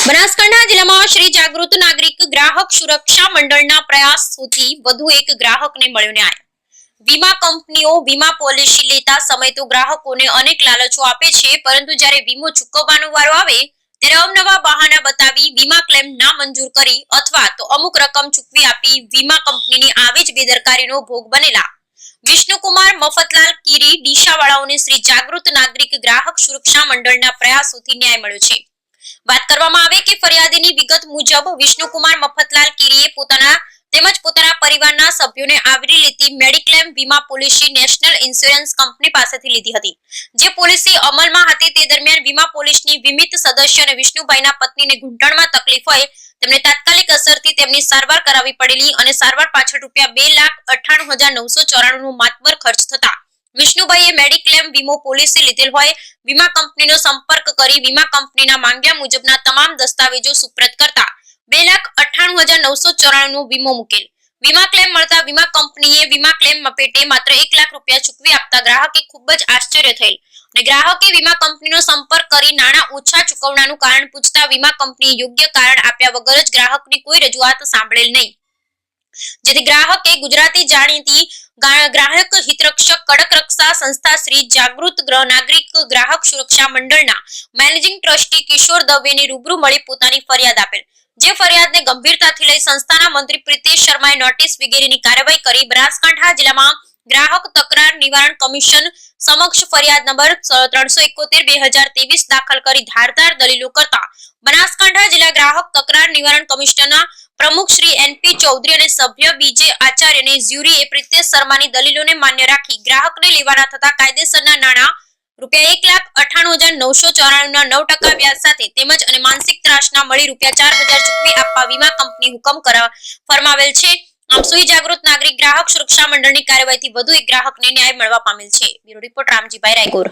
બનાસકાંઠા જિલ્લામાં શ્રી જાગૃત નાગરિક ગ્રાહક સુરક્ષા મંડળના પ્રયાસોથી વધુ એક ગ્રાહકને મળ્યો ન્યાય। વીમા કંપનીઓ વીમા પોલિસી લેતા સમય તો ગ્રાહકોને અનેક લાલચો આપે છે, પરંતુ જ્યારે વીમો ચૂકવવાનો વારો આવે ત્યારે અવનવા બહાના બતાવી વીમા ક્લેમ ના મંજૂર કરી અથવા તો અમુક રકમ ચૂકવી આપી વીમા કંપનીની આવી જ બેદરકારીનો ભોગ બનેલા વિષ્ણુકુમાર મફતલાલ કીરી ડીસાવાળાઓને શ્રી જાગૃત નાગરિક ગ્રાહક સુરક્ષા મંડળના પ્રયાસોથી ન્યાય મળ્યો છે। વાત કરવામાં આવે કે ફરિયાદીની વિગત મુજબ વિષ્ણુકુમાર મફતલાલ કીરીએ પોતાના તેમજ પોતાના પરિવારના સભ્યોને આવરી લેતી મેડિક્લેમ વીમા પોલિસી નેશનલ ઇન્સ્યોરન્સ કંપની પાસેથી લીધી હતી। જે પોલિસી અમલમાં હતી તે દરમિયાન વીમા પોલિસીની વીમિત સદસ્ય અને વિષ્ણુભાઈના પત્નીને ઘૂંટણમાં તકલીફ હોય તેમને તાત્કાલિક અસરથી તેમની સારવાર કરાવી પડેલી અને સારવાર પાછળ ₹2,98,994 નો માતબર ખર્ચ થતા વિષ્ણુભાઈએ મેડિક્લેમ વીમો પોલિસી લીધેલ હોય વીમા કંપનીનો સંપર્ક કરી વીમા કંપનીના માંગ્યા મુજબના તમામ દસ્તાવેજો સુપ્રત કરતા ₹2,98,994 નો વીમો મૂકેલ। વીમા ક્લેમ મળતા વીમા કંપનીએ વીમા ક્લેમ પેટે માત્ર ₹1,00,000 ચૂકવી આપતા ગ્રાહકે ખૂબ જ આશ્ચર્ય થયેલ અને ગ્રાહકે વીમા કંપનીનો સંપર્ક કરી નાણાં ઓછા ચૂકવવાનું કારણ પૂછતા વીમા કંપનીએ યોગ્ય કારણ આપ્યા વગર જ ગ્રાહકની કોઈ રજૂઆત સાંભળેલ નહીં, જેથી ગ્રાહકે ગુજરાતી જાણીતી ગ્રાહક હિતરક્ષક કડક રક્ષા સંસ્થા શ્રી જાગૃત નાગરિક ગ્રાહક સુરક્ષા મંડળના મેનેજિંગ ટ્રસ્ટી કિશોર દવેને રૂબરૂ મળી પોતાની ફરિયાદ આપેલ। જે ફરિયાદને ગંભીરતાથી લઈ સંસ્થાના મંત્રી પ્રીતેશ શર્માએ નોટિસ વગેરેની કાર્યવાહી કરી બનાસકાંઠા જિલ્લામાં ગ્રાહક તકરાર નિવારણ કમિશન સમક્ષ ફરિયાદ નંબર 371/2023 દાખલ કરી ધારદાર દલીલો કરતા બનાસકાંઠા જિલ્લા ગ્રાહક તકરાર નિવારણ કમિશનના પ્રમુખ શ્રી એનપી ચૌધરી અને સભ્ય બીજે આચાર્યને જ્યુરીએ પ્રીતેશ શર્માની દલીલોને માન્ય રાખી ગ્રાહકને લેવાના થતા કાયદેસરના નાણાં ₹1,98,994 ના 9% વ્યાજ સાથે તેમજ અને માનસિક ત્રાસના મળી ₹4,000 ચૂકવી આપવા વીમા કંપની હુકમ ફરમાવેલ છે। આમ સુઈ જાગૃત નાગરિક ગ્રાહક સુરક્ષા મંડળની કાર્યવાહીથી વધુ એક ગ્રાહકને ન્યાય મળવા પામેલ છે। Bureau report Ramjibhai Raigor.